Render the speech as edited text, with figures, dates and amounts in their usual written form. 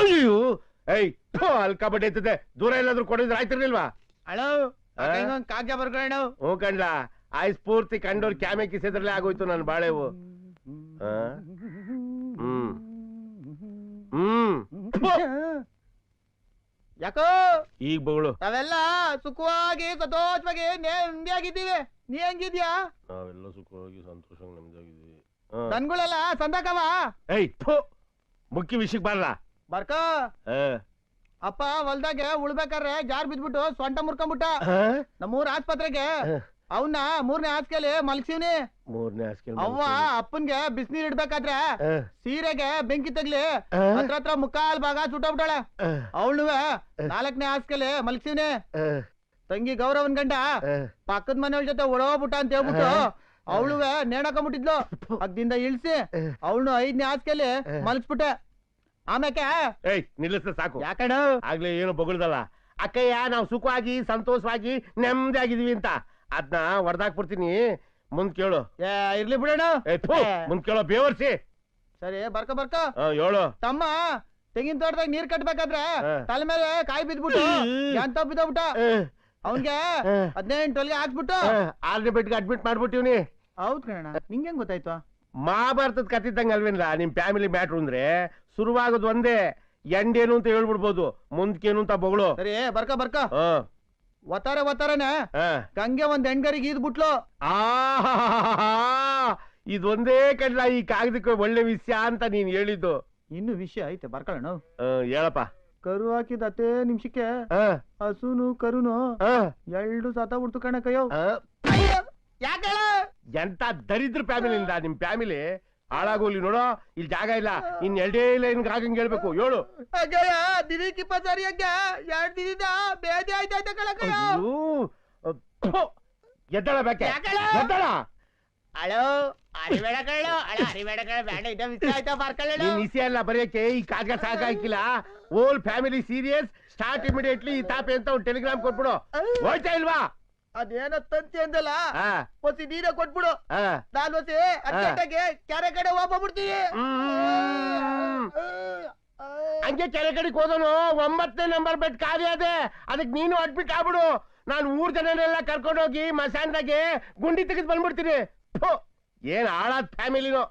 ಅಯ್ಯೋ ಏಯ್ ಅಲ್ಕಾ ಬಡ್ಡಿ ಎತ್ತದೆ ದೂರ ಎಲ್ಲಾದ್ರೂ ಕೊಡಿದ್ರೆ ಆಯ್ತಿರ್ಲಿಲ್ವಾ ಅಳೋ ಕಾಗ್ಯ ಬರ್ಕೊಳ್ಳೋಣ ಹ್ಞೂ ಕಂಡ್ಲ ಆಯ್ಸ್ ಪೂರ್ತಿ ಕಂಡೋರ್ ಕ್ಯಾಮೆ ಕಿಸಿದ್ರಲ್ಲೇ ಆಗೋಯ್ತು ನನ್ ಬಾಳೆವು ಯಾಕೋ ಈಗ ಬಗಳು ನಾವೆಲ್ಲ ಸುಖವಾಗಿ ಸಂತೋಷವಾಗಿ ನೆಮ್ಮದಿಯಾಗಿದ್ದೀವಿ ನೀ ಹೆಂಗಿದ್ಯಾ ನಾವೆಲ್ಲ ಸುಖವಾಗಿ ಸಂತೋಷವಾಗಿ ನೆಮ್ಮದಿಯಾಗಿದ್ದೀವಿ ನನ್ಗಳೆಲ್ಲ ಸಂದಾಕವ ಏಯ್ ಮುಖ್ಯ ವಿಷಯಕ್ಕೆ ಬರಲ್ಲ ಬರ್ಕ ಅಪ್ಪ ಹೊಲ್ದಾಗೆ ಉಳ್ಬೇಕಾದ್ರೆ ಜಾರ್ ಬಿದ್ಬಿಟ್ಟು ಸೊಂಟ ಮುರ್ಕೊಂಡ್ಬಿಟ್ಟ ನಮ್ಮೂರ್ ಆಸ್ಪತ್ರೆಗೆ ಅವನ್ನ 3ನೇ ಹಾಸಿಗೆಲಿ ಮಲ್ಗ್ಸಿವ್ನಿ. 3ನೇ ಹಾಸಿಗೆ ಅವ್ವ ಅಪ್ಪನ್ಗೆ ಬಿಸಿನೀರ್ ಇಡ್ಬೇಕಾದ್ರೆ ಸೀರೆಗೆ ಬೆಂಕಿ ತಗ್ಲಿ ಹತ್ರ ಮುಕ್ಕಾಲ್ ಭಾಗ ಸುಟ್ಟೋಗ್ಬಿಟ್ಟಾಳೆ. ಅವಳುವೆ 4ನೇ ಹಾಸಿಗೆಲಿ ಮಲ್ಗ್ಸಿವ್ನಿ. ತಂಗಿ ಗೌರವನ್ ಗಂಡ ಪಕ್ಕದ ಮನೆಯವ್ರ ಜೊತೆ ಒಳೋಗ್ಬಿಟ್ಟ ಅಂತ ಹೇಳ್ಬಿಟ್ಟು ಅವಳುವೆ ನೇಣಾಕೊಂಡ್ಬಿಟ್ಟಿದ್ಲು. ಅದ್ದಿಂದ ಇಳ್ಸಿ ಅವಳು 5ನೇ ಹಾಸಿಗೆಲಿ ಮಲ್ಗಿಸ್ಬಿಟ್ಟೆ. ಆಮ್ಯಾಕೆ ಏಯ್ ನಿಲ್ಲಿಸ ಸಾಕು. ಯಾಕಣ ಆಗ್ಲೇ ಏನು ಬಗಳ್ದಲ್ಲ ಅಕ್ಕಯ್ಯ ನಾವು ಸುಖವಾಗಿ ಸಂತೋಷವಾಗಿ ನೆಮ್ಮದಿ ಆಗಿದೀವಿ ಅಂತ ಅದ್ನ ಹೊಡೆದಾಕ್ಬಿಡ್ತೀನಿ. ಮುಂದ್ ಕೇಳು. ಇರ್ಲಿ ಬಿಡೋಣ. ಮುಂದ್ ಕೇಳೋ ಬೇವರ್ಸಿ. ಸರಿ ಬರ್ಕ ಹೇಳು. ತಮ್ಮ ತೆಂಗಿನ ತೋಟದಾಗ ನೀರ್ ಕಟ್ಬೇಕಾದ್ರೆ ತಲೆ ಮೇಲೆ ಕಾಯಿ ಬಿದ್ಬಿಟ್ಟು ಎಂತ ಬಿದ್ದೋಗ್ಬಿಟ್ಟ. ಅವನ್ಗೆ 18 ಹೊಲಿಗೆ ಹಾಕ್ಬಿಟ್ಟು 6ನೇ ಬೆಡ್ಗೆ ಅಡ್ಮಿಟ್ ಮಾಡ್ಬಿಟ್ಟಿವ್ನಿ. ಹೌದ್ ಕಣ. ನಿಂಗೆ ಗೊತ್ತಾಯ್ತು? ಮಹಾಭಾರತದ ಕತ್ತಿದ್ದಂಗ ಅಲ್ವೇನ್ಲ ನಿಮ್ ಫ್ಯಾಮಿಲಿ ಮ್ಯಾಟ್ರು ಅಂದ್ರೆ ಶುರುವಾಗೋದು ಒಂದೇ. ಎಂಡೇನು ಅಂತ ಹೇಳ್ಬಿಡ್ಬೋದು, ಮುಂದ್ಕೇನು ಅಂತ ಬಗಳು. ಸರಿ ಬರ್ಕ ಒತ್ತಾರನೆ ಗಂಗೆ ಒಂದ್ ಹೆಣ್ಗರಿಗೆ ಈದ್ಬಿಟ್ಲು. ಇದೊಂದೇ ಕಡ್ಲ ಈ ಕಾಗದಕ್ಕೆ ಒಳ್ಳೆ ವಿಷಯ ಅಂತ ನೀನ್ ಹೇಳಿದ್ದು. ಇನ್ನು ವಿಷಯ ಐತೆ ಬರ್ಕೊಳ್ಳೋಣ. ಹೇಳಪ್ಪ. ಕರು ಹಾಕಿದ 10 ನಿಮಿಷಕ್ಕೆ ಹಸುನು ಕರುನು 2 ಸತ ಬಿಡ್ತು ಕಣ ಕಯ್ಯೋ. ಯಾಕೆ ಎಂತ ದರಿದ್ರ ಫ್ಯಾಮಿಲಿಂದ ನಿಮ್ ಫ್ಯಾಮಿಲಿ ಹಾಳಾಗೋಲಿ. ನೋಡೋ ಇಲ್ಲಿ ಜಾಗ ಇಲ್ಲ, ಇನ್ 2 ಲೈನ್ ಆಗಂಗ್ ಹೇಳ್ಬೇಕು. ಹೇಳು. ದಿನಕ್ಕೆ 20 2 ದಿನದ ಬೇದಿ ಆಯ್ತಾಯ್ತ ಕಳಕಯ್ಯ. ಎದ್ದಳ ಬೇಕೆ ಎದ್ದಳ. ಅಳೋ ಅರಿಬೇಡ ಕಳ್ಳು ಅರಿಬೇಡ ಕಳ್ಳ ಬೇಡ. ಇದ ವಿಷಯ ಆಯ್ತಾ ಬರ್ಕೊಳ್ಳ. ನೀನ್ ವಿಷಯ ಎಲ್ಲ ಬರೆಯಕ್ಕೆ ಈ ಕಾಗ ಸಾಕಾಕಿಲ್ಲ. ಓಲ್ ಫ್ಯಾಮಿಲಿ ಸೀರಿಯಸ್ ಸ್ಟಾರ್ಟ್ ಇಮಿಡಿಯೇಟ್ಲಿ ಈ ತಾಪೆ ಅಂತ ಒಂದು ಟೆಲಿಗ್ರಾಮ್ ಕೊಟ್ಬಿಡು. ಹೋಯ್ತಾ ಇಲ್ವಾ? ಅದೇನ ತಂತಿ ಅಂದಲ್ಲ ಹೊಸಿ ನೀರೇ ಕೊಟ್ಬಿಡು. ನಾನು ಹೊಸಿ ಅರ್ಜೆಂಟಾಗಿ ಕೆರೆ ಕಡೆ ಹೋಗ್ಬಿಡ್ತೀನಿ. ಹಂಗೆ ಕೆರೆ ಕಡೆಗೆ ಹೋದನು 9ನೇ ನಂಬರ್ ಬೆಡ್ ಖಾಲಿ ಅದೇ. ಅದಕ್ಕೆ ನೀನು ಅಡ್ಮಿಟ್ ಆಗ್ಬಿಡು. ನಾನು 3 ಜನನೆಲ್ಲ ಕರ್ಕೊಂಡೋಗಿ ಮಸಾನ್ದಾಗೆ ಗುಂಡಿ ತೆಗೆದು ಬಂದ್ಬಿಡ್ತೀನಿ. ಏನ್ ಹಾಳಾದ ಫ್ಯಾಮಿಲಿನೋ.